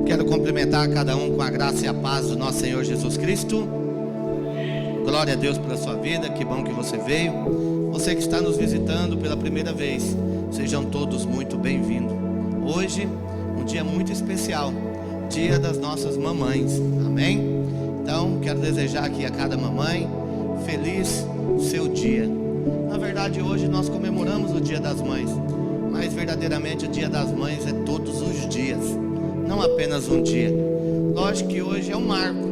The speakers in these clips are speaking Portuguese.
Quero cumprimentar cada um com a graça e a paz do nosso Senhor Jesus Cristo. Glória a Deus pela sua vida, que bom que você veio. Você que está nos visitando pela primeira vez, sejam todos muito bem-vindos. Hoje, um dia muito especial, dia das nossas mamães, amém? Então, quero desejar aqui a cada mamãe, feliz seu dia. Na verdade, hoje nós comemoramos o Dia das Mães, mas verdadeiramente o Dia das Mães é todos os dias, não apenas um dia. Lógico que hoje é um marco,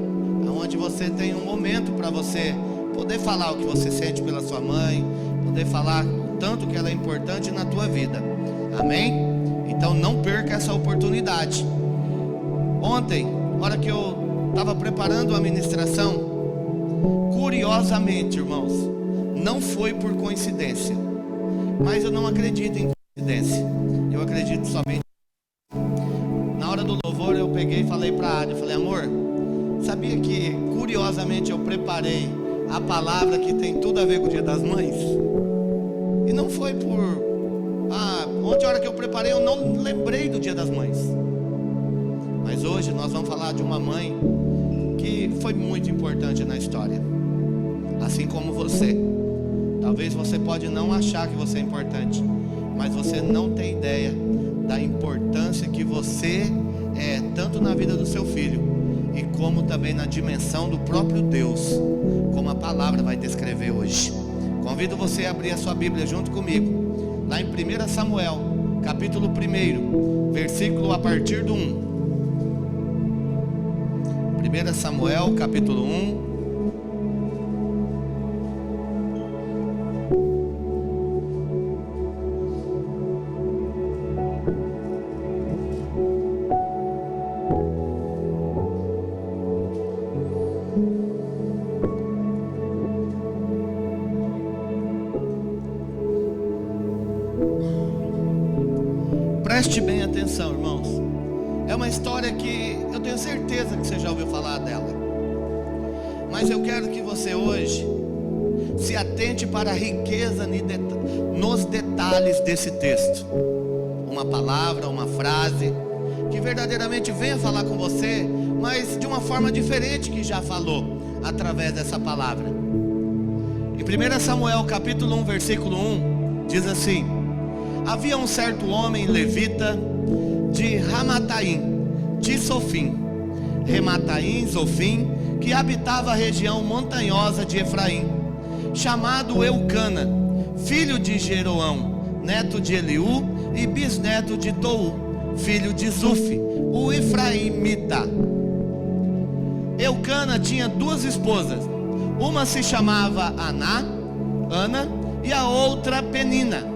onde você tem um momento para você poder falar o que você sente pela sua mãe, poder falar o tanto que ela é importante na tua vida, amém? Então não perca essa oportunidade. Ontem, na hora que eu estava preparando a ministração, curiosamente, irmãos, não foi por coincidência, mas eu não acredito em coincidência, eu acredito somente. Na hora do louvor eu peguei e falei para a Ádia, falei: amor, sabia que curiosamente eu preparei a palavra que tem tudo a ver com o Dia das Mães? E não foi por... ontem a hora que eu preparei eu não lembrei do Dia das Mães. Mas hoje nós vamos falar de uma mãe que foi muito importante na história, assim como você. Talvez você pode não achar que você é importante, mas você não tem ideia da importância que você é, tanto na vida do seu filho, e como também na dimensão do próprio Deus, como a palavra vai descrever hoje. Convido você a abrir a sua Bíblia junto comigo, lá em 1 Samuel, capítulo 1, versículo a partir do 1. 1 Samuel, capítulo 1. Preste bem atenção, irmãos. É uma história que eu tenho certeza que você já ouviu falar dela, mas eu quero que você hoje se atente para a riqueza nos detalhes desse texto. Uma palavra, uma frase que verdadeiramente venha falar com você, mas de uma forma diferente que já falou através dessa palavra. Em 1 Samuel capítulo 1, versículo 1, diz assim: havia um certo homem levita de Ramataim, de Zofim, que habitava a região montanhosa de Efraim, chamado Eucana, filho de Jeroão, neto de Eliú e bisneto de Tou, filho de Zufi, o Efraimita. Eucana tinha duas esposas, uma se chamava Ana e a outra Penina.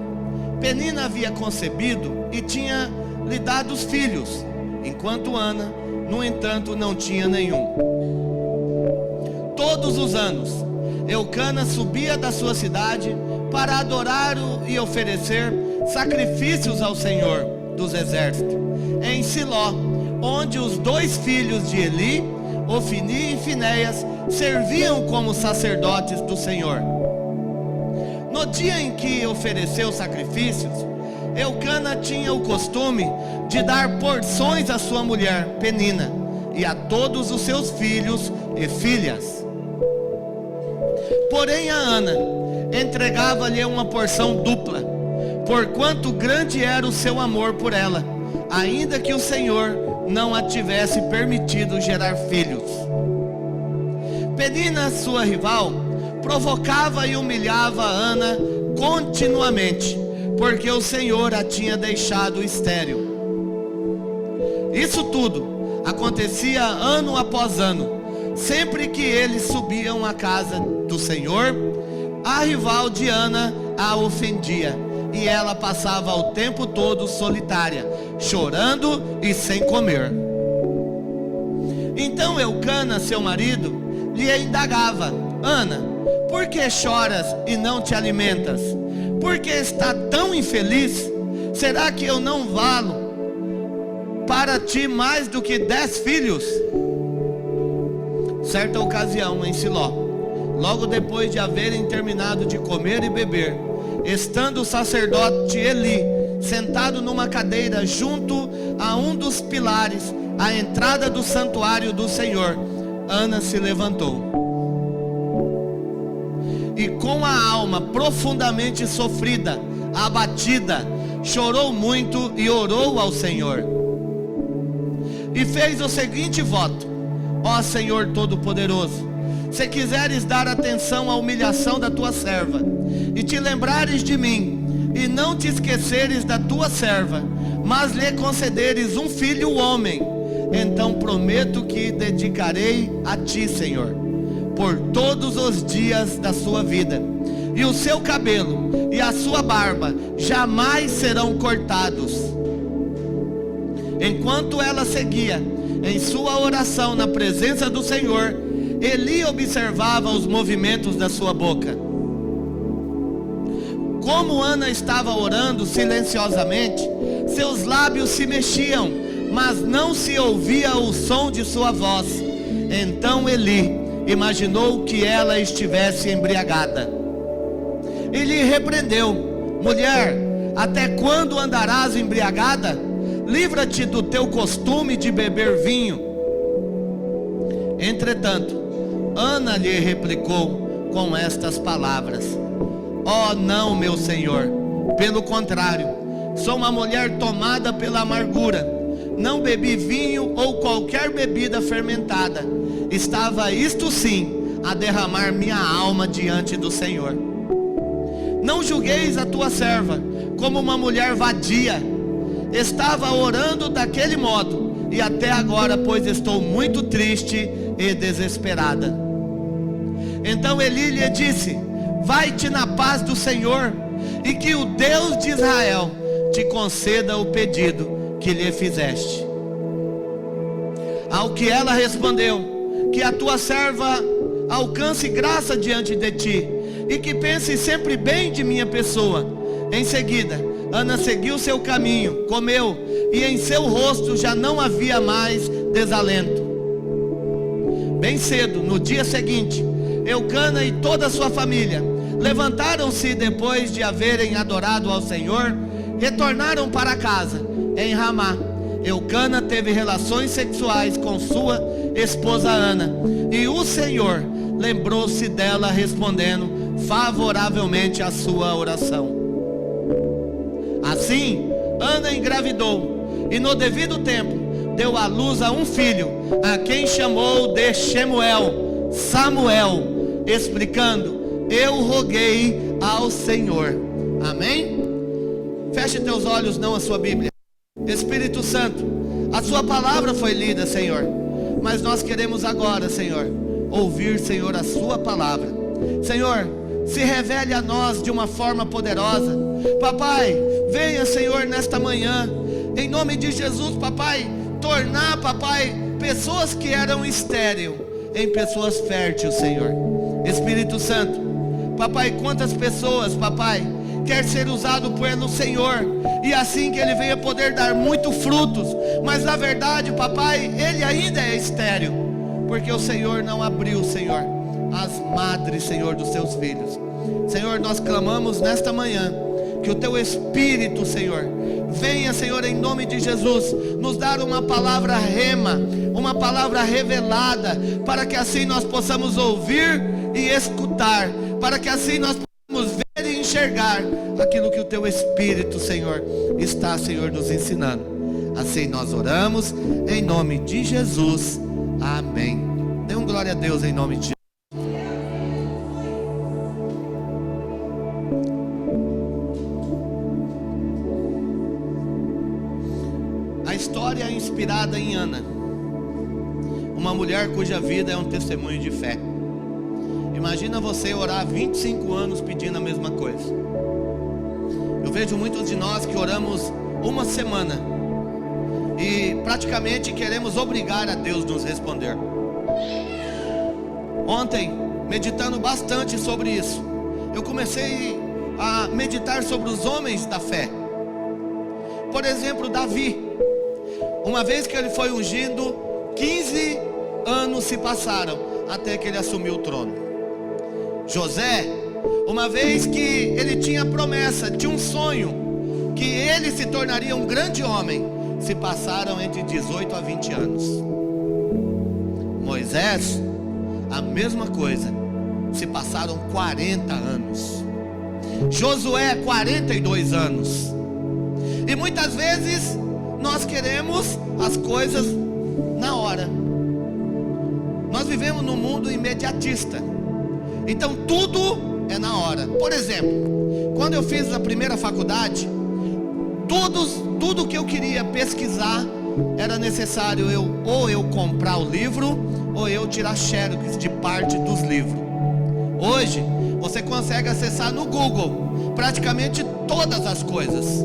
Penina havia concebido e tinha lhe dado os filhos, enquanto Ana, no entanto, não tinha nenhum. Todos os anos, Eucana subia da sua cidade para adorar e oferecer sacrifícios ao Senhor dos exércitos, em Siló, onde os dois filhos de Eli, Ofni e Finéias, serviam como sacerdotes do Senhor. No dia em que ofereceu sacrifícios, Eucana tinha o costume de dar porções à sua mulher Penina e a todos os seus filhos e filhas. Porém a Ana entregava-lhe uma porção dupla, porquanto grande era o seu amor por ela, ainda que o Senhor não a tivesse permitido gerar filhos. Penina, sua rival, provocava e humilhava a Ana continuamente, porque o Senhor a tinha deixado estéril. Isso tudo acontecia ano após ano. Sempre que eles subiam à casa do Senhor, a rival de Ana a ofendia, e ela passava o tempo todo solitária, chorando e sem comer. Então Eucana, seu marido, lhe indagava: Ana, por que choras e não te alimentas? Por que está tão infeliz? Será que eu não valo para ti mais do que 10 filhos? Certa ocasião em Siló, logo depois de haverem terminado de comer e beber, estando o sacerdote Eli sentado numa cadeira junto a um dos pilares, à entrada do santuário do Senhor, Ana se levantou. E com a alma profundamente sofrida, abatida, chorou muito e orou ao Senhor. E fez o seguinte voto: ó Senhor Todo-Poderoso, se quiseres dar atenção à humilhação da tua serva, e te lembrares de mim, e não te esqueceres da tua serva, mas lhe concederes um filho homem, então prometo que dedicarei a ti, Senhor, por todos os dias da sua vida, e o seu cabelo e a sua barba jamais serão cortados. Enquanto ela seguia em sua oração na presença do Senhor, Eli observava os movimentos da sua boca. Como Ana estava orando silenciosamente, seus lábios se mexiam, mas não se ouvia o som de sua voz. Então Eli imaginou que ela estivesse embriagada. Ele repreendeu: mulher, até quando andarás embriagada? Livra-te do teu costume de beber vinho. Entretanto, Ana lhe replicou com estas palavras: ó não, meu senhor, pelo contrário, sou uma mulher tomada pela amargura. Não bebi vinho ou qualquer bebida fermentada. Estava isto sim a derramar minha alma diante do Senhor. Não julgueis a tua serva como uma mulher vadia. Estava orando daquele modo, e até agora, pois estou muito triste e desesperada. Então Eli lhe disse: vai-te na paz do Senhor, e que o Deus de Israel te conceda o pedido que lhe fizeste. Ao que ela respondeu: que a tua serva alcance graça diante de ti, e que pense sempre bem de minha pessoa. Em seguida, Ana seguiu seu caminho, comeu, e em seu rosto já não havia mais desalento. Bem cedo, no dia seguinte, Eucana e toda a sua família levantaram-se depois de haverem adorado ao Senhor, retornaram para casa em Ramá. Eucana teve relações sexuais com sua esposa Ana, e o Senhor lembrou-se dela, respondendo favoravelmente à sua oração. Assim, Ana engravidou, e no devido tempo deu à luz a um filho, a quem chamou de Samuel, explicando: eu roguei ao Senhor. Amém? Feche teus olhos, não a sua Bíblia. Espírito Santo, a sua palavra foi lida, Senhor, mas nós queremos agora, Senhor, ouvir, Senhor, a sua palavra. Senhor, se revele a nós de uma forma poderosa. Papai, venha, Senhor, nesta manhã, em nome de Jesus, papai, tornar, papai, pessoas que eram estéreis em pessoas férteis, Senhor. Espírito Santo, papai, quantas pessoas, papai, quer ser usado pelo Senhor, e assim que ele venha poder dar muito frutos, mas na verdade, papai, ele ainda é estéril, porque o Senhor não abriu, Senhor, as madres, Senhor, dos seus filhos. Senhor, nós clamamos nesta manhã que o teu Espírito, Senhor, venha, Senhor, em nome de Jesus, nos dar uma palavra rema, uma palavra revelada, para que assim nós possamos ouvir e escutar, para que assim nós possamos ver e enxergar aquilo que o teu Espírito, Senhor, está, Senhor, nos ensinando. Assim nós oramos em nome de Jesus. Amém. Dê um glória a Deus em nome de Jesus. A história é inspirada em Ana, uma mulher cuja vida é um testemunho de fé. Imagina você orar 25 anos pedindo a mesma coisa. Eu vejo muitos de nós que oramos uma semana e praticamente queremos obrigar a Deus nos responder. Ontem, meditando bastante sobre isso, eu comecei a meditar sobre os homens da fé. Por exemplo, Davi. Uma vez que ele foi ungido, 15 anos se passaram até que ele assumiu o trono. José, uma vez que ele tinha promessa, tinha um sonho, que ele se tornaria um grande homem, se passaram entre 18 a 20 anos. Moisés, a mesma coisa, se passaram 40 anos. Josué, 42 anos. E muitas vezes nós queremos as coisas na hora. Nós vivemos num mundo imediatista. Então tudo é na hora. Por exemplo, quando eu fiz a primeira faculdade, tudo que eu queria pesquisar era necessário ou eu comprar o livro, ou eu tirar xerox de parte dos livros. Hoje você consegue acessar no Google praticamente todas as coisas.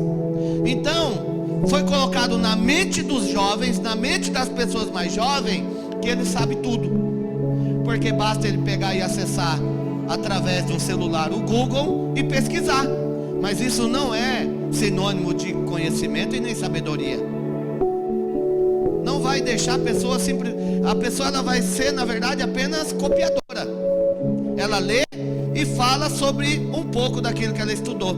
Então foi colocado na mente dos jovens, na mente das pessoas mais jovens, que ele sabe tudo, porque basta ele pegar e acessar através de um celular o Google e pesquisar. Mas isso não é sinônimo de conhecimento e nem sabedoria. Não vai deixar a pessoa simples. A pessoa ela vai ser, na verdade, apenas copiadora. Ela lê e fala sobre um pouco daquilo que ela estudou,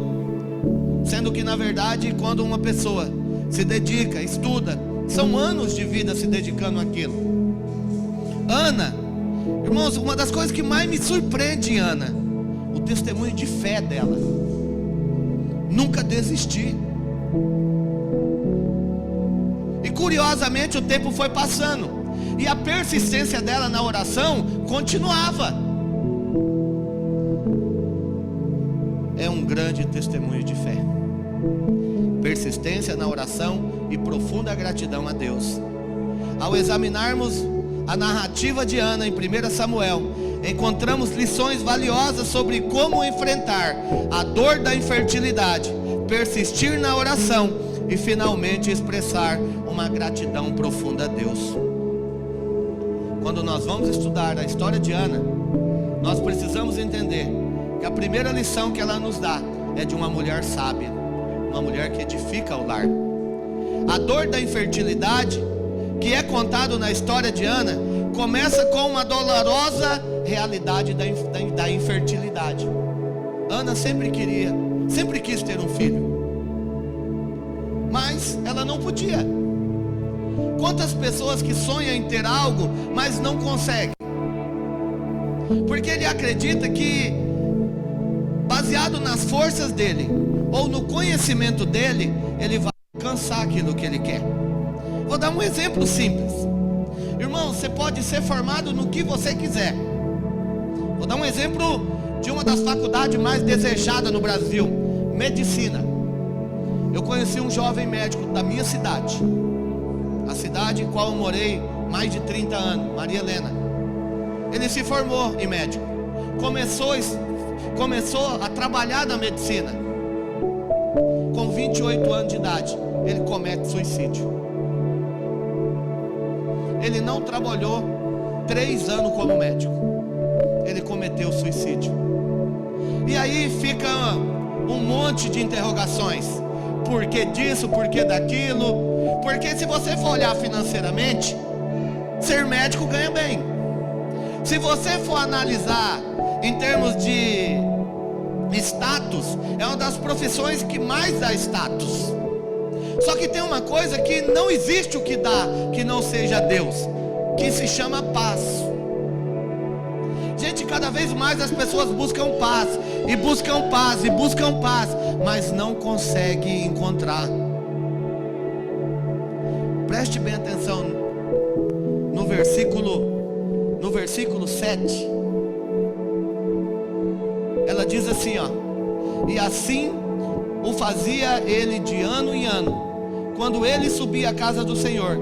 sendo que na verdade, quando uma pessoa se dedica, estuda, são anos de vida se dedicando àquilo. Ana, irmãos, uma das coisas que mais me surpreende em Ana, o testemunho de fé dela. Nunca desistir. E curiosamente o tempo foi passando, e a persistência dela na oração continuava. É um grande testemunho de fé. Persistência na oração e profunda gratidão a Deus. Ao examinarmos a narrativa de Ana em 1 Samuel, encontramos lições valiosas sobre como enfrentar a dor da infertilidade, persistir na oração e finalmente expressar uma gratidão profunda a Deus. Quando nós vamos estudar a história de Ana, nós precisamos entender que a primeira lição que ela nos dá é de uma mulher sábia, uma mulher que edifica o lar. A dor da infertilidade, que é contado na história de Ana, começa com uma dolorosa realidade da infertilidade. Ana sempre quis ter um filho, mas ela não podia. Quantas pessoas que sonham em ter algo, mas não conseguem, porque ele acredita que, baseado nas forças dele, ou no conhecimento dele, ele vai alcançar aquilo que ele quer. Vou dar um exemplo simples. Irmão, você pode ser formado no que você quiser. Vou dar um exemplo de uma das faculdades mais desejadas no Brasil, medicina. Eu conheci um jovem médico da minha cidade, a cidade em qual eu morei mais de 30 anos, Maria Helena. Ele se formou em médico, começou a trabalhar na medicina. Com 28 anos de idade, ele comete suicídio. Ele não trabalhou 3 anos como médico, ele cometeu suicídio. E aí fica um monte de interrogações: por que disso, por que daquilo? Porque se você for olhar financeiramente, ser médico ganha bem. Se você for analisar em termos de status, é uma das profissões que mais dá status. Só que tem uma coisa que não existe o que dá que não seja Deus, que se chama paz. Gente, cada vez mais as pessoas buscam paz, e buscam paz, e buscam paz, mas não conseguem encontrar. Preste bem atenção no versículo 7. Ela diz assim, ó: e assim o fazia ele de ano em ano, quando ele subia à casa do Senhor.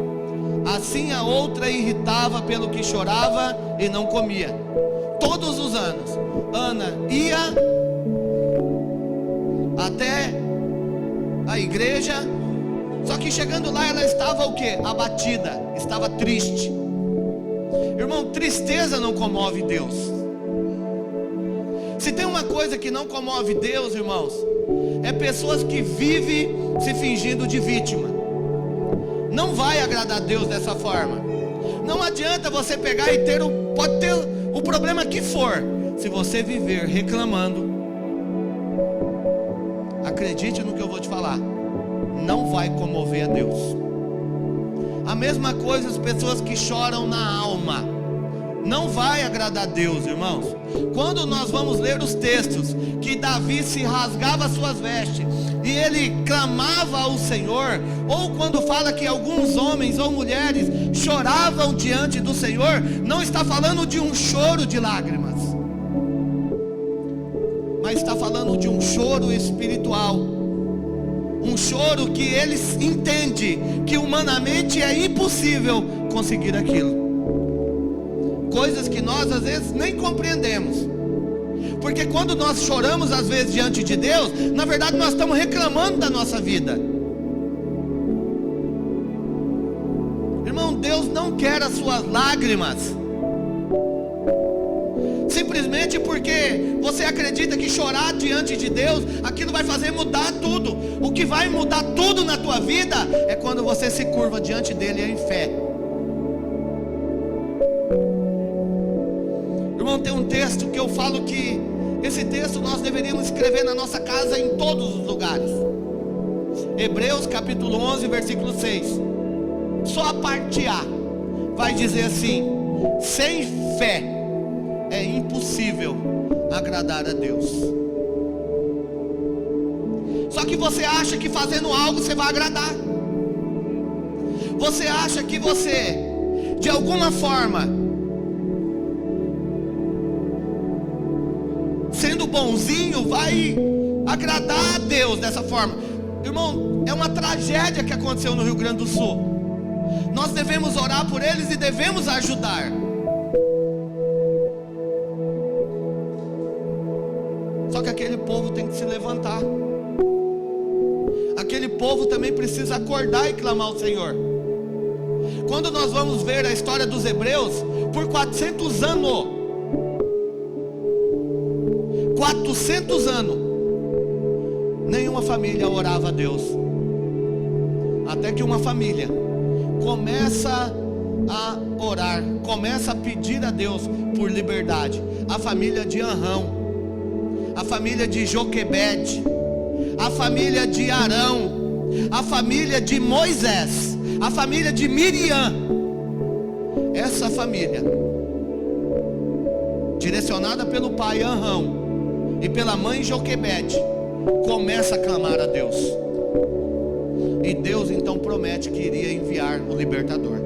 Assim a outra irritava pelo que chorava e não comia. Todos os anos Ana ia até a igreja, só que chegando lá ela estava o quê? Abatida, estava triste. Irmão, tristeza não comove Deus. Se tem uma coisa que não comove Deus, irmãos, é pessoas que vivem se fingindo de vítima. Não vai agradar a Deus dessa forma. Não adianta você pegar e pode ter o problema que for, se você viver reclamando, acredite no que eu vou te falar, não vai comover a Deus. A mesma coisa as pessoas que choram na alma. Não vai agradar a Deus, irmãos. Quando nós vamos ler os textos que Davi se rasgava suas vestes e ele clamava ao Senhor, ou quando fala que alguns homens ou mulheres choravam diante do Senhor, não está falando de um choro de lágrimas, mas está falando de um choro espiritual, um choro que eles entendem que humanamente é impossível conseguir aquilo. Coisas que nós às vezes nem compreendemos, porque quando nós choramos às vezes diante de Deus, na verdade nós estamos reclamando da nossa vida. Irmão, Deus não quer as suas lágrimas, simplesmente porque você acredita que chorar diante de Deus, aquilo vai fazer mudar tudo. O que vai mudar tudo na tua vida é quando você se curva diante dele em fé. Irmão, tem um texto que eu falo que esse texto nós deveríamos escrever na nossa casa em todos os lugares. Hebreus capítulo 11, versículo 6. Só a parte A vai dizer assim: sem fé é impossível agradar a Deus. Só que você acha que fazendo algo você vai agradar. Você acha que você, de alguma forma, sendo bonzinho, vai agradar a Deus dessa forma. Irmão, é uma tragédia que aconteceu no Rio Grande do Sul. Nós devemos orar por eles e devemos ajudar. Só que aquele povo tem que se levantar. Aquele povo também precisa acordar e clamar ao Senhor. Quando nós vamos ver a história dos hebreus, por 400 anos, 400 anos, nenhuma família orava a Deus. Até que uma família começa a orar, começa a pedir a Deus por liberdade. A família de Arão, a família de Joquebede, a família de Arão, a família de Moisés, a família de Miriam. Essa família, direcionada pelo pai Arão e pela mãe Joquebede, começa a clamar a Deus. E Deus então promete que iria enviar o libertador.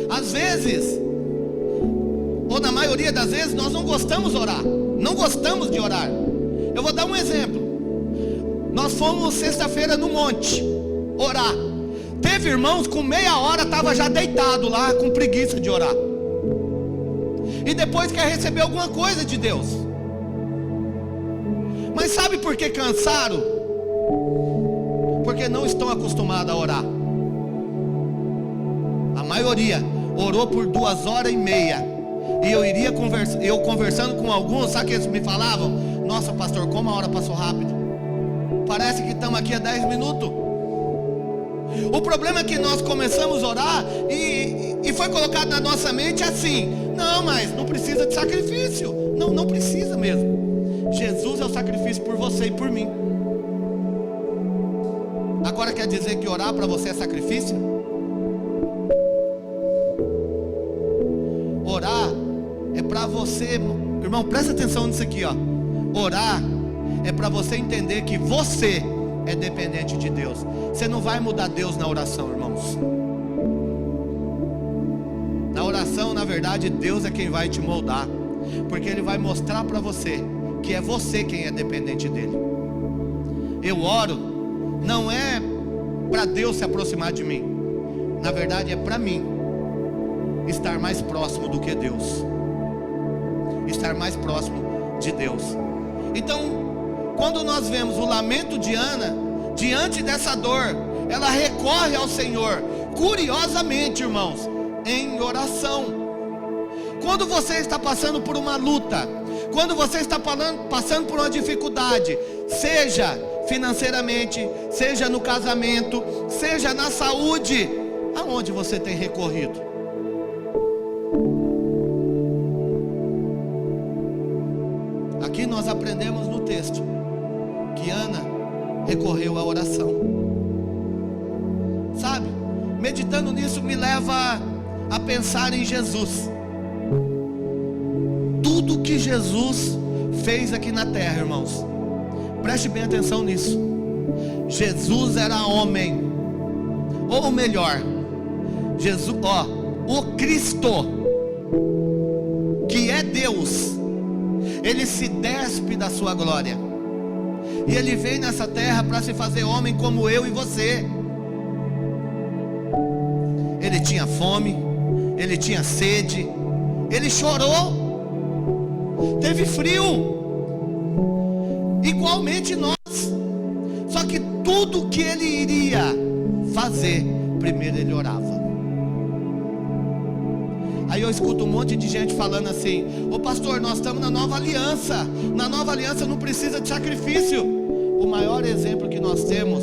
Às vezes, ou na maioria das vezes, nós não gostamos de orar. Não gostamos de orar. Eu vou dar um exemplo. Nós fomos sexta-feira no monte orar. Teve irmãos com meia hora estava já deitado lá, com preguiça de orar. E depois quer receber alguma coisa de Deus. Mas sabe por que cansaram? Porque não estão acostumados a orar. A maioria orou por 2h30. E eu conversando com alguns, sabe que eles me falavam? Nossa, pastor, como a hora passou rápido. Parece que estamos aqui há 10 minutos. O problema é que nós começamos a orar e foi colocado na nossa mente assim: não, mas não precisa de sacrifício. Não precisa mesmo. Jesus é o sacrifício por você e por mim. Agora quer dizer que orar para você é sacrifício? Orar é para você, irmão, presta atenção nisso aqui, ó. Orar é para você entender que você é dependente de Deus. Você não vai mudar Deus na oração, irmãos. Na oração, na verdade, Deus é quem vai te moldar, porque Ele vai mostrar para você que é você quem é dependente dEle. Eu oro, não é para Deus se aproximar de mim. Na verdade é para mim estar mais próximo do que Deus. Estar mais próximo de Deus. Então, quando nós vemos o lamento de Ana, diante dessa dor, ela recorre ao Senhor, curiosamente, irmãos, em oração. Quando você está passando por uma luta, quando você está passando por uma dificuldade, seja financeiramente, seja no casamento, seja na saúde, aonde você tem recorrido? Aqui nós aprendemos no texto que Ana recorreu à oração. meditando nisso me leva a pensar em Jesus. Tudo que Jesus fez aqui na terra, irmãos, preste bem atenção nisso. Jesus era homem, ou melhor, Jesus, o Cristo, que é Deus, ele se despe da sua glória, e ele veio nessa terra para se fazer homem como eu e você. Ele tinha fome, ele tinha sede, ele chorou, teve frio, igualmente nós. Só que tudo que ele iria fazer, primeiro ele orava. Aí eu escuto um monte de gente falando assim: ô pastor, nós estamos na nova aliança. Na nova aliança não precisa de sacrifício. O maior exemplo que nós temos,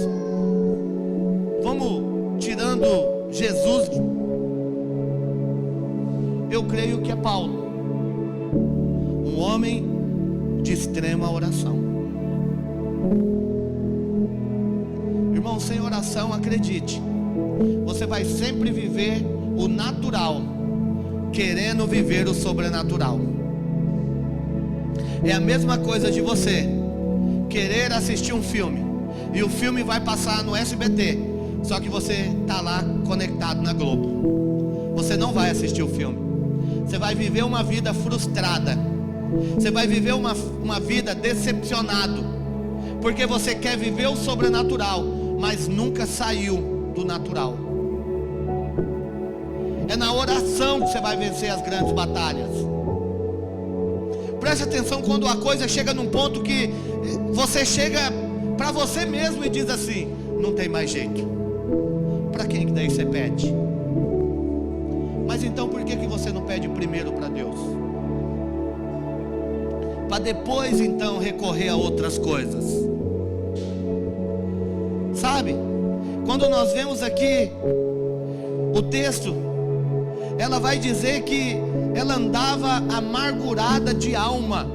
vamos tirando Jesus, eu creio que é Paulo, um homem de extrema oração. Irmão, sem oração, acredite, você vai sempre viver o natural, querendo viver o sobrenatural. É a mesma coisa de você querer assistir um filme, e o filme vai passar no SBT, só que você está lá conectado na Globo. Você não vai assistir o filme, você vai viver uma vida frustrada, você vai viver uma vida decepcionado, porque você quer viver o sobrenatural, mas nunca saiu do natural. É na oração que você vai vencer as grandes batalhas. Preste atenção quando a coisa chega num ponto que você chega para você mesmo e diz assim: não tem mais jeito. Para quem que daí você pede? Mas então por que você não pede primeiro para Deus? Para depois então recorrer a outras coisas. Sabe? Quando nós vemos aqui o texto, ela vai dizer que ela andava amargurada de alma.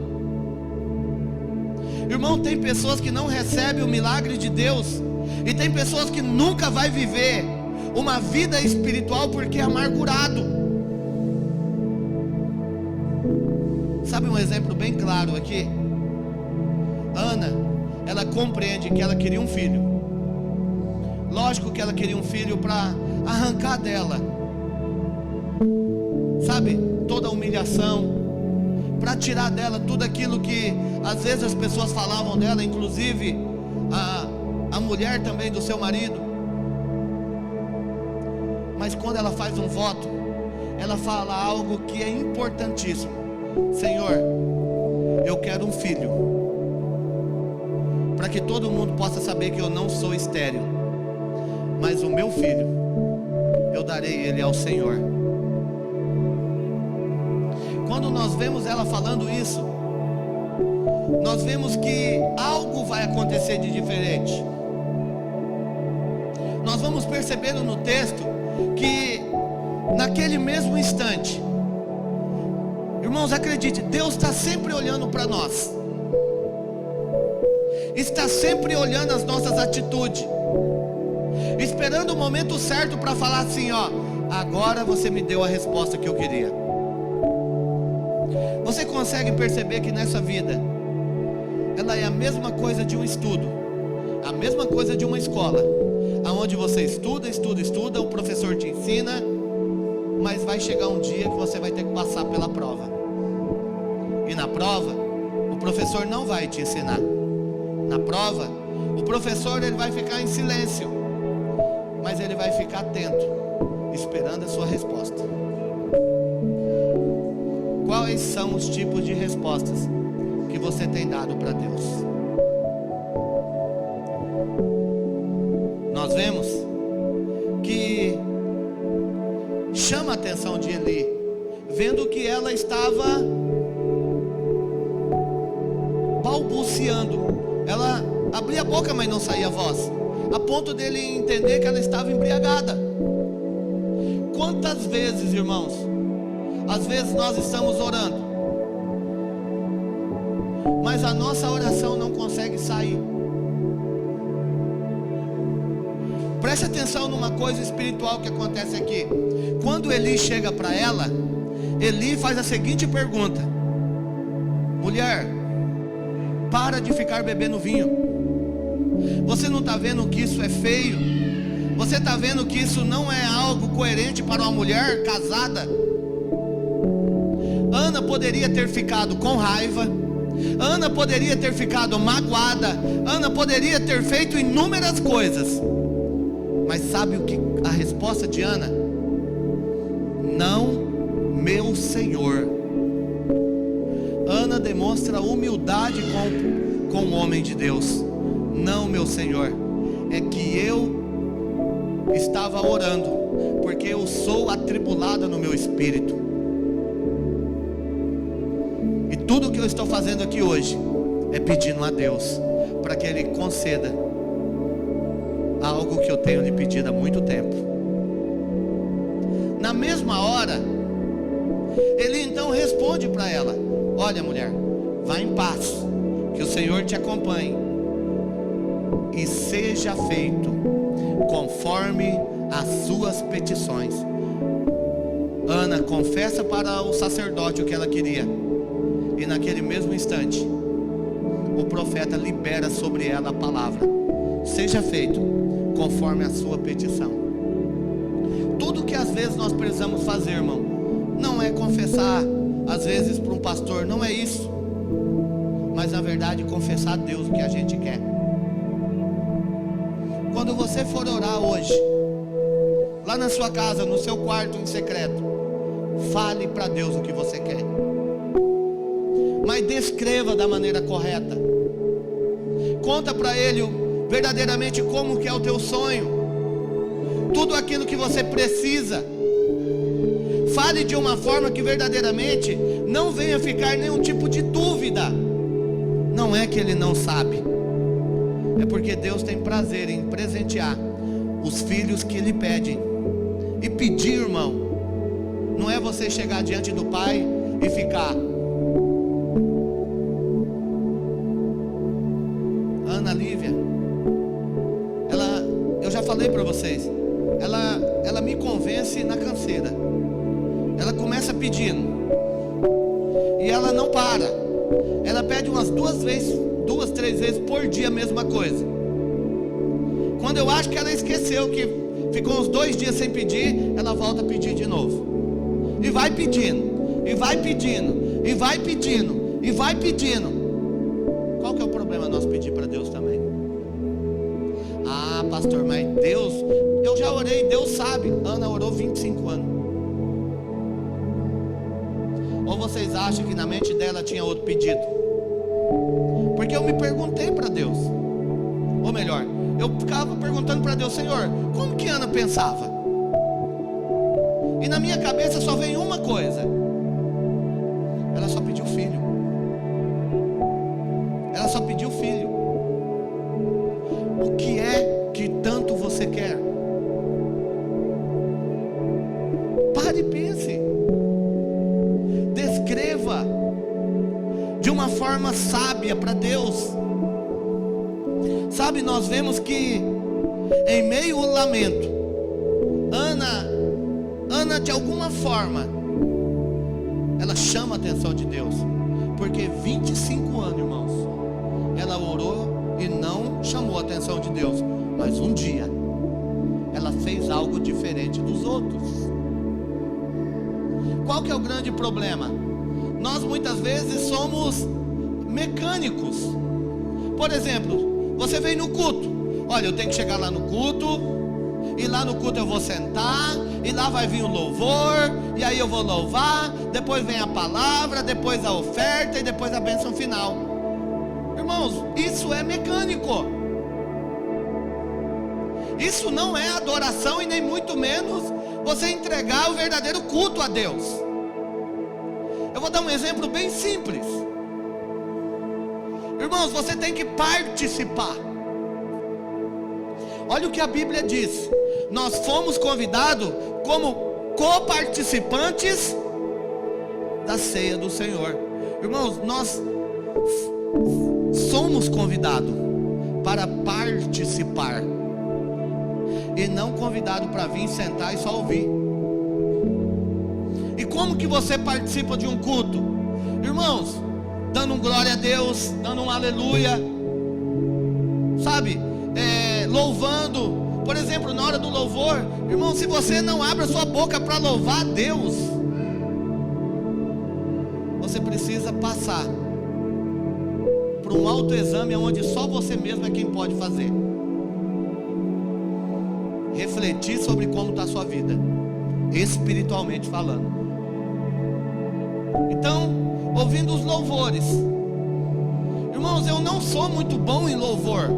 Irmão, tem pessoas que não recebem o milagre de Deus, e tem pessoas que nunca vai viver uma vida espiritual porque é amargurado. Sabe um exemplo bem claro aqui? Ana, ela compreende que ela queria um filho. Lógico que ela queria um filho para arrancar dela, sabe, toda a humilhação, para tirar dela tudo aquilo que às vezes as pessoas falavam dela, inclusive a mulher também do seu marido. Mas quando ela faz um voto, ela fala algo que é importantíssimo: Senhor, eu quero um filho, para que todo mundo possa saber que eu não sou estéril, mas o meu filho, eu darei ele ao Senhor. Quando nós vemos ela falando isso, nós vemos que algo vai acontecer de diferente. Nós vamos percebendo no texto que naquele mesmo instante, irmãos, acredite, Deus está sempre olhando para nós, está sempre olhando as nossas atitudes, esperando o momento certo para falar assim: ó, agora você me deu a resposta que eu queria. Você consegue perceber que nessa vida, ela é a mesma coisa de um estudo, a mesma coisa de uma escola, aonde você estuda, o professor te ensina, mas vai chegar um dia que você vai ter que passar pela prova. E na prova, o professor não vai te ensinar. Na prova, o professor ele vai ficar em silêncio, mas ele vai ficar atento, esperando a sua resposta. Quais são os tipos de respostas que você tem dado para Deus? Nós vemos que chama a atenção de Eli, vendo que ela estava balbuciando. Ela abria a boca, mas não saía voz, a ponto dele entender que ela estava embriagada. Quantas vezes, irmãos, às vezes nós estamos orando, mas a nossa oração não consegue sair, Preste atenção numa coisa espiritual que acontece aqui. Quando Eli chega para ela, Eli faz a seguinte pergunta: mulher, para de ficar bebendo vinho. Você não está vendo que isso é feio? Você está vendo que isso não é algo coerente para uma mulher casada? Ana poderia ter ficado com raiva, Ana poderia ter ficado magoada, Ana poderia ter feito inúmeras coisas. Mas sabe o que a resposta de Ana? Não, meu Senhor. Ana demonstra humildade com o homem de Deus. Não, meu Senhor, é que eu estava orando, porque eu sou atribulada no meu espírito. E tudo que eu estou fazendo aqui hoje é pedindo a Deus para que Ele conceda algo que eu tenho lhe pedido há muito tempo. Na mesma hora, Ele então responde para ela: olha, mulher, vá em paz, que o Senhor te acompanhe, e seja feito conforme as suas petições. Ana confessa para o sacerdote o que ela queria, e naquele mesmo instante o profeta libera sobre ela a palavra: seja feito conforme a sua petição. Tudo que às vezes nós precisamos fazer, irmão, não é confessar às vezes para um pastor, não é isso, mas na verdade confessar a Deus o que a gente quer. Quando você for orar hoje, lá na sua casa, no seu quarto em secreto, fale para Deus o que você quer, mas descreva da maneira correta. Conta para Ele verdadeiramente como que é o teu sonho, tudo aquilo que você precisa. Fale de uma forma que verdadeiramente não venha ficar nenhum tipo de dúvida. Não é que Ele não sabe, é porque Deus tem prazer em presentear os filhos que lhe pedem. E pedir, irmão, não é você chegar diante do Pai e ficar. Ana Lívia, eu já falei para vocês, ela me convence na canseira. Ela começa pedindo e ela não para. Ela pede umas 2, 3 vezes por dia a mesma coisa. Quando eu acho que ela esqueceu, que ficou uns 2 dias sem pedir, ela volta a pedir de novo. E vai pedindo, e vai pedindo, e vai pedindo, e vai pedindo. Qual que é o problema nós pedir para Deus também? Ah, pastor, mas Deus, eu já orei, Deus sabe. Ana orou 25 anos. Ou vocês acham que na mente dela tinha outro pedido? Porque eu me perguntei para Deus, ou melhor, eu ficava perguntando para Deus: Senhor, como que Ana pensava? E na minha cabeça só vem uma coisa: ela só pediu filho. Ela só pediu filho. O que é que tanto você quer? Pare e pense. Descreva de uma forma sábia para Deus. Sabe, nós vemos que em meio ao lamento, Ana de alguma forma, ela chama a atenção de Deus. Porque 25 anos, irmãos, ela orou e não chamou a atenção de Deus. Mas um dia ela fez algo diferente dos outros. Qual que é o grande problema? Nós muitas vezes somos mecânicos. Por exemplo, você vem no culto. Olha, eu tenho que chegar lá no culto, e lá no culto eu vou sentar, e lá vai vir o louvor, e aí eu vou louvar, depois vem a palavra, depois a oferta, e depois a bênção final. Irmãos, isso é mecânico. Isso não é adoração, e nem muito menos você entregar o verdadeiro culto a Deus. Eu vou dar um exemplo bem simples. Irmãos, você tem que participar. Olha o que a Bíblia diz: nós fomos convidados como coparticipantes da ceia do Senhor. Irmãos, nós somos convidados para participar. e não convidado para vir sentar e só ouvir. E como que você participa de um culto? Irmãos, dando um glória a Deus, dando um aleluia, sabe, louvando. Por exemplo, na hora do louvor, irmão, se você não abre a sua boca para louvar a Deus, você precisa passar por um autoexame onde só você mesmo é quem pode fazer. Refletir sobre como está a sua vida, espiritualmente falando. Então, ouvindo os louvores, irmãos, eu não sou muito bom em louvor,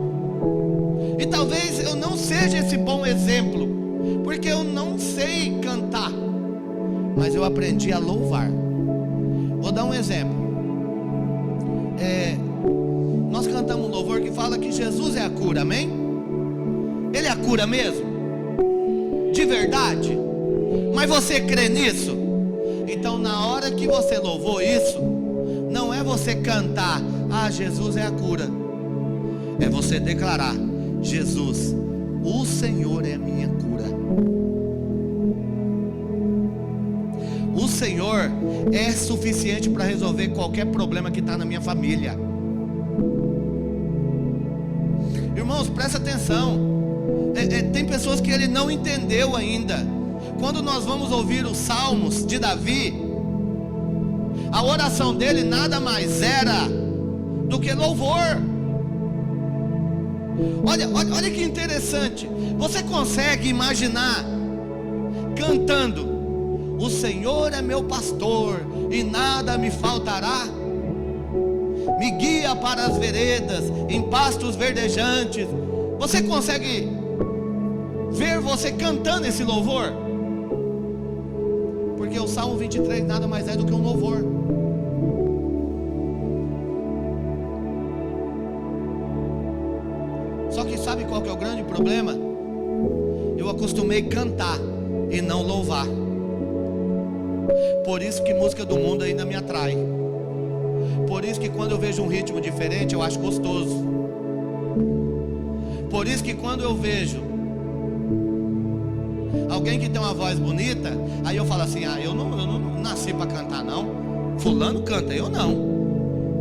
e talvez eu não seja esse bom exemplo, porque eu não sei cantar, mas eu aprendi a louvar. Vou dar um exemplo. Nós cantamos um louvor que fala que Jesus é a cura, amém? Ele é a cura mesmo? De verdade? Mas você crê nisso? Então, na hora que você louvou isso, não é você cantar, Jesus é a cura. É você declarar: Jesus, o Senhor é a minha cura. O Senhor é suficiente para resolver qualquer problema que está na minha família. Irmãos, presta atenção. Tem pessoas que ele não entendeu ainda. Quando nós vamos ouvir os salmos de Davi, a oração dele nada mais era do que louvor. Olha que interessante. Você consegue imaginar cantando: o Senhor é meu pastor e nada me faltará, me guia para as veredas em pastos verdejantes. Você consegue ver você cantando esse louvor? Porque o Salmo 23 nada mais é do que um louvor. Só que sabe qual que é o grande problema? Eu acostumei cantar e não louvar. Por isso que música do mundo ainda me atrai. Por isso que quando eu vejo um ritmo diferente eu acho gostoso. Por isso que quando eu vejo alguém que tem uma voz bonita, aí eu falo assim: eu não nasci para cantar não. Fulano canta, eu não.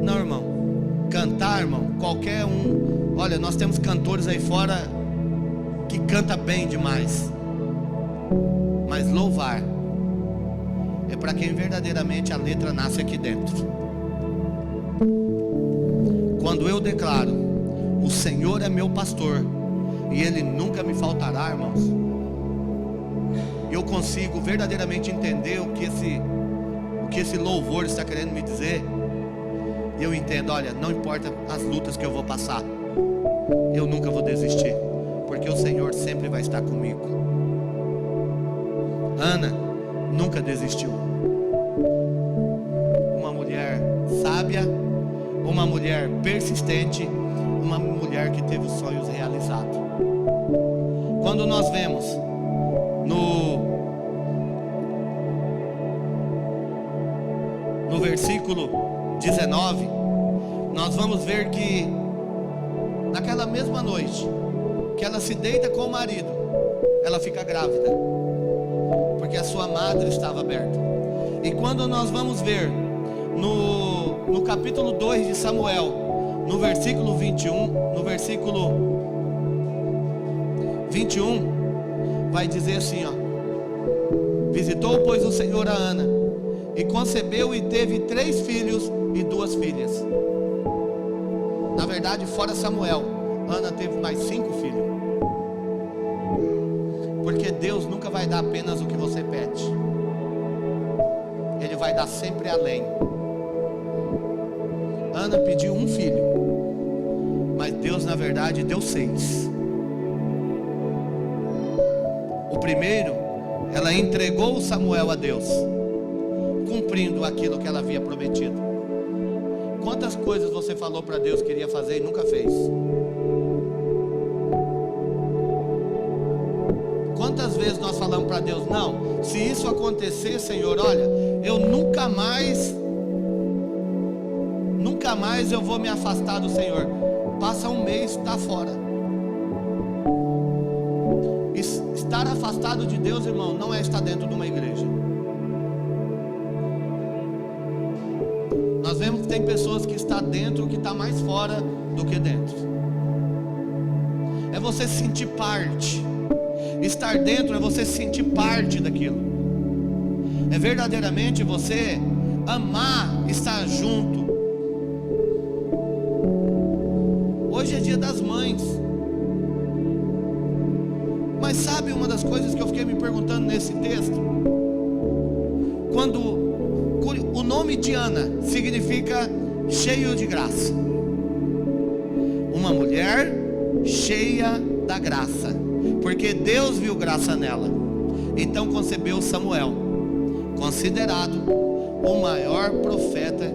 Não, irmão. Cantar, irmão, qualquer um. Olha, nós temos cantores aí fora que canta bem demais. Mas louvar é para quem verdadeiramente a letra nasce aqui dentro. Quando eu declaro: o Senhor é meu pastor e Ele nunca me faltará, irmãos, eu consigo verdadeiramente entender o que esse louvor está querendo me dizer. E eu entendo: olha, não importa as lutas que eu vou passar, eu nunca vou desistir, porque o Senhor sempre vai estar comigo. Ana nunca desistiu. Uma mulher sábia, uma mulher persistente, uma mulher que teve os sonhos realizados. Quando nós vemos no versículo 19, nós vamos ver que naquela mesma noite que ela se deita com o marido, ela fica grávida, porque a sua madre estava aberta. E quando nós vamos ver no capítulo 2 de Samuel, no versículo 21, vai dizer assim, visitou, pois, o Senhor a Ana, e concebeu e teve 3 filhos e 2 filhas. Na verdade, fora Samuel, Ana teve mais 5 filhos. Porque Deus nunca vai dar apenas o que você pede. Ele vai dar sempre além. Ana pediu 1 filho, mas Deus na verdade deu 6. O primeiro, ela entregou Samuel a Deus, cumprindo aquilo que ela havia prometido. Quantas coisas você falou para Deus que queria fazer e nunca fez? Quantas vezes nós falamos para Deus: não, se isso acontecer, Senhor, olha, eu nunca mais eu vou me afastar do Senhor. Passa um mês, está fora. E Estar afastado de Deus, irmão, não é estar dentro de uma igreja. Nós vemos que tem pessoas que estão dentro, que estão mais fora do que dentro. É você se sentir parte. Estar dentro é você se sentir parte daquilo. É verdadeiramente você amar estar junto. Hoje é dia das mães. Mas sabe uma das coisas que eu fiquei me perguntando nesse texto? Quando o nome de Ana significa cheio de graça. Uma mulher cheia da graça. Porque Deus viu graça nela. Então concebeu Samuel, considerado o maior profeta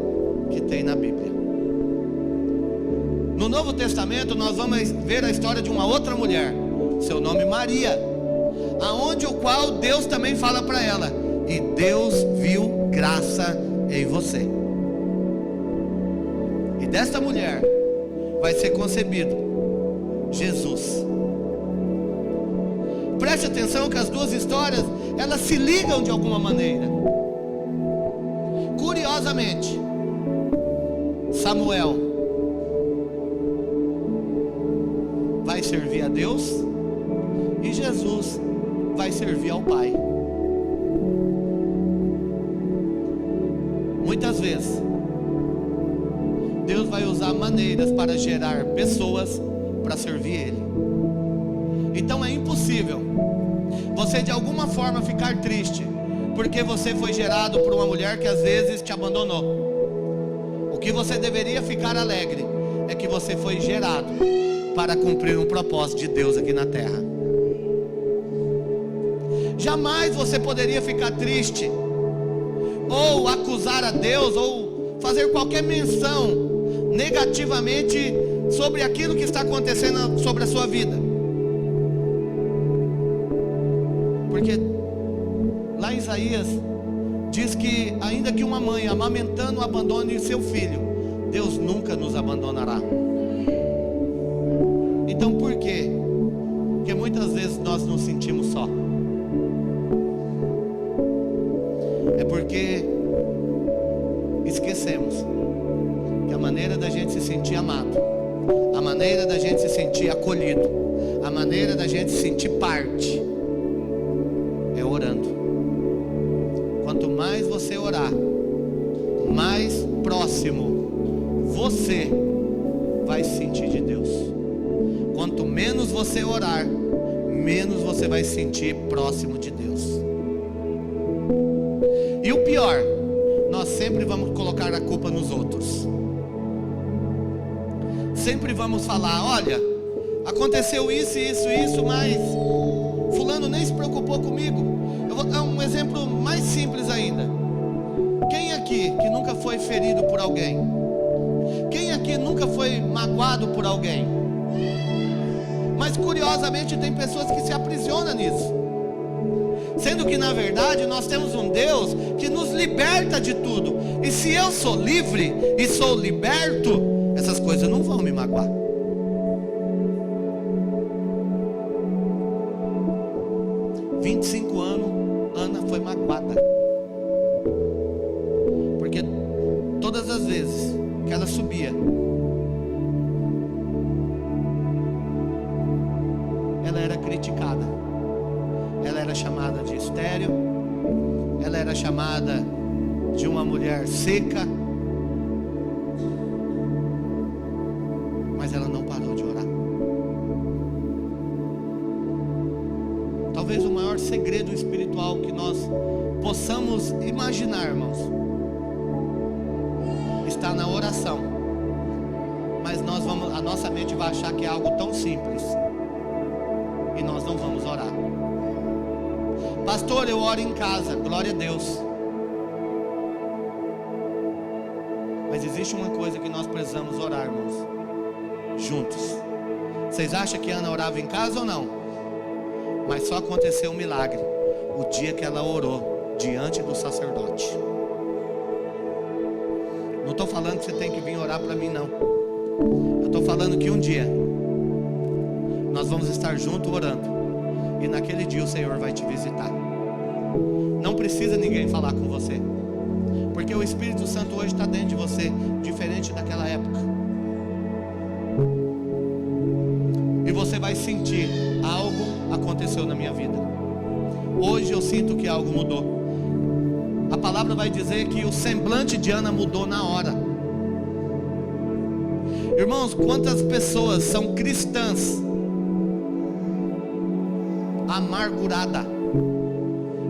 que tem na Bíblia. No Novo Testamento nós vamos ver a história de uma outra mulher, seu nome Maria, aonde o qual Deus também fala para ela: e Deus viu graça em você. E desta mulher vai ser concebido Jesus. Preste atenção que as duas histórias, elas se ligam de alguma maneira. Curiosamente, Samuel vai servir a Deus e Jesus vai servir ao Pai. Muitas vezes Deus vai usar maneiras para gerar pessoas para servir Ele. Então é impossível você de alguma forma ficar triste porque você foi gerado por uma mulher que às vezes te abandonou. O que você deveria ficar alegre é que você foi gerado para cumprir um propósito de Deus aqui na terra. Jamais você poderia ficar triste ou acusar a Deus ou fazer qualquer menção negativamente sobre aquilo que está acontecendo sobre a sua vida. Porque lá em Isaías diz que ainda que uma mãe amamentando abandone seu filho, Deus nunca nos abandonará. Então por quê? Porque muitas vezes nós nos sentimos só. É porque esquecemos que a maneira da gente se sentir amado, a maneira da gente se sentir acolhido, a maneira da gente se sentir parte é orando. Quanto mais você orar, mais próximo você vai se sentir de Deus. Quanto menos você orar, menos você vai se sentir próximo de Deus. E o pior, nós sempre vamos colocar a culpa nos outros. Sempre vamos falar: olha, aconteceu isso, mas fulano nem se preocupou comigo. Eu vou dar um exemplo mais simples ainda. Quem aqui que nunca foi ferido por alguém? Quem aqui nunca foi magoado por alguém? Mas curiosamente tem pessoas que se aprisionam nisso, sendo que na verdade nós temos um Deus que nos liberta de tudo. E se eu sou livre e sou liberto, essas coisas não vão me magoar. Há 25 anos Ana foi magoada, porque todas as vezes que ela subia, ela era criticada. Ela era chamada de estéril, ela era chamada de uma mulher seca, mas ela não parou de orar. Talvez o maior segredo espiritual que nós possamos imaginar, irmãos, está na oração. Mas a nossa mente vai achar que é algo tão simples e nós não vamos orar. Pastor, eu oro em casa, glória a Deus. Mas existe uma coisa que nós precisamos orar, irmãos, juntos. Vocês acham que Ana orava em casa ou não? Mas só aconteceu um milagre o dia que ela orou diante do sacerdote. Não estou falando que você tem que vir orar para mim, não. Eu estou falando que um dia nós vamos estar juntos orando. e naquele dia o Senhor vai te visitar. Não precisa ninguém falar com você, porque o Espírito Santo hoje está dentro de você, diferente daquela época. E você vai sentir: algo aconteceu na minha vida. Hoje eu sinto que algo mudou. A palavra vai dizer que o semblante de Ana mudou na hora. Irmãos, quantas pessoas são cristãs amargurada,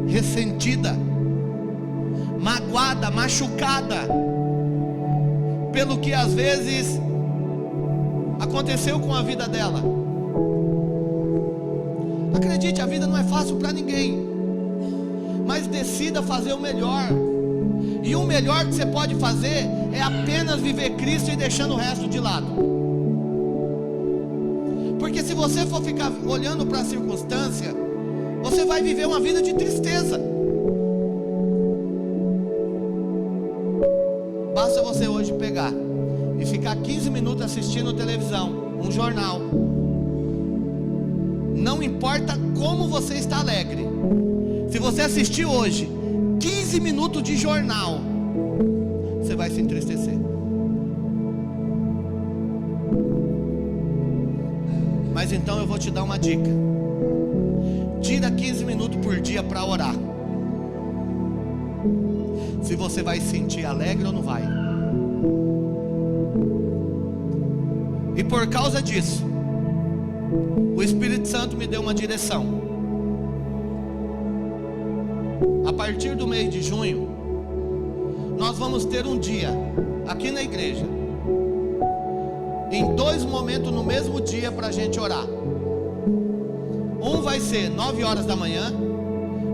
ressentida, magoada, machucada pelo que às vezes aconteceu com a vida dela. Acredite, a vida não é fácil para ninguém, mas decida fazer o melhor. E o melhor que você pode fazer é apenas viver Cristo e deixando o resto de lado. Porque se você for ficar olhando para a circunstância, você vai viver uma vida de tristeza. Basta você hoje pegar e ficar 15 minutos assistindo televisão, um jornal. Não importa como você está alegre. Se você assistir hoje 15 minutos de jornal, você vai se entristecer. Mas então eu vou te dar uma dica. Tira 15 minutos por dia para orar. Se você vai se sentir alegre ou não vai. E por causa disso, o Espírito Santo me deu uma direção. A partir do mês de junho, nós vamos ter um dia aqui na igreja, em 2 momentos no mesmo dia, para a gente orar. Um vai ser 9 horas da manhã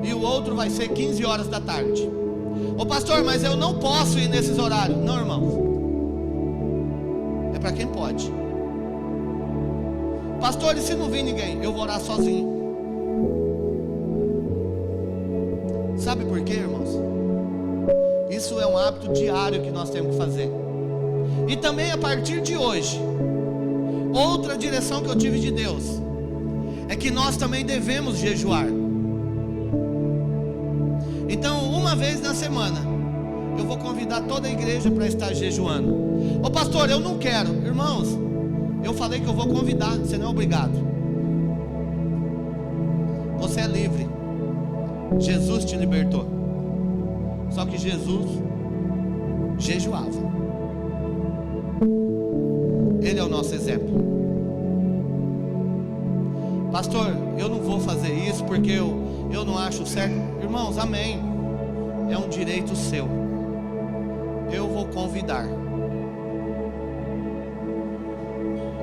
e o outro vai ser 15 horas da tarde. Ô pastor, mas eu não posso ir nesses horários. Não, irmãos, é para quem pode. Pastor, e se não vir ninguém? Eu vou orar sozinho. Sabe por quê, irmãos? Isso é um hábito diário que nós temos que fazer. E também a partir de hoje, outra direção que eu tive de Deus é que nós também devemos jejuar. Então, uma vez na semana, eu vou convidar toda a igreja para estar jejuando. Ô pastor, eu não quero. Irmãos, eu falei que eu vou convidar, você não é obrigado. Você é livre. Jesus te libertou. Só que Jesus jejuava. Ele é o nosso exemplo. Pastor, eu não vou fazer isso porque eu não acho certo. Irmãos, amém. É um direito seu. Eu vou convidar.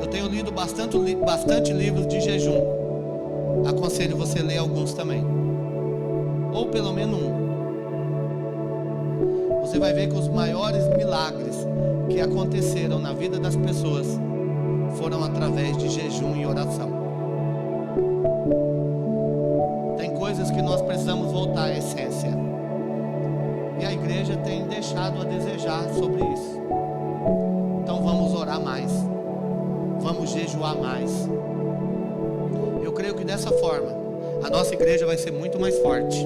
Eu tenho lido bastante livros de jejum. Aconselho você a ler alguns também, ou pelo menos um. Você vai ver que os maiores milagres que aconteceram na vida das pessoas foram através de jejum e oração. Tem coisas que nós precisamos voltar à essência, e a igreja tem deixado a desejar sobre isso. Então vamos orar mais, vamos jejuar mais. Eu creio que dessa forma a nossa igreja vai ser muito mais forte.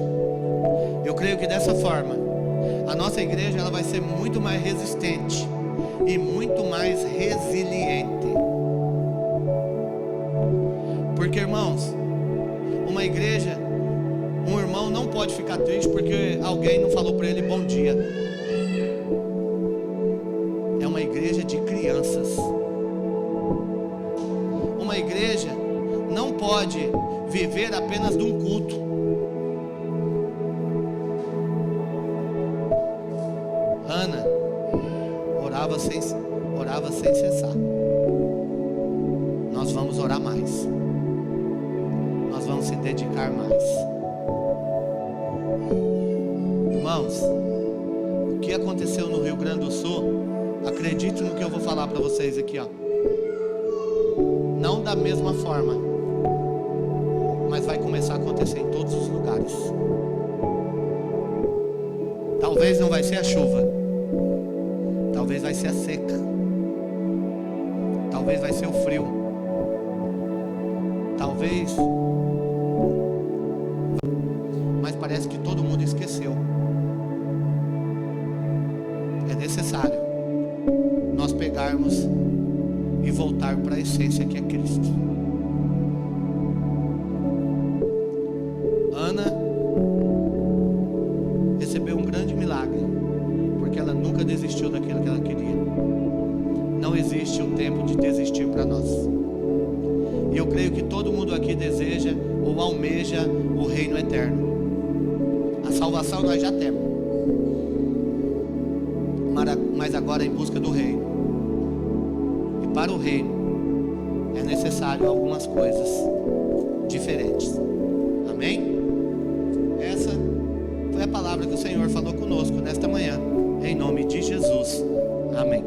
Eu creio que dessa forma a nossa igreja ela vai ser muito mais resistente e muito mais resiliente. Porque, irmãos, uma igreja, um irmão não pode ficar triste porque alguém não falou para ele bom dia. É uma igreja de crianças. Uma igreja não pode viver apenas de um culto. Ana orava sem cessar. Nós vamos orar mais. Nós vamos se dedicar mais. Irmãos, o que aconteceu no Rio Grande do Sul, acredite no que eu vou falar para vocês aqui, ó. Não da mesma forma, mas vai começar a acontecer em todos os lugares. Talvez não vai ser a chuva, talvez vai ser a seca, talvez vai ser o frio, talvez parece que todo mundo esqueceu. É necessário nós pegarmos e voltar para a essência que é Cristo. Ana recebeu um grande milagre, porque ela nunca desistiu daquilo que ela queria. Não existe o tempo de desistir para nós. E eu creio que todo mundo aqui deseja ou almeja o reino eterno. A salvação nós já temos, mas agora em busca do reino. E para o reino é necessário algumas coisas diferentes. Amém? Essa foi a palavra que o Senhor falou conosco nesta manhã, em nome de Jesus. Amém.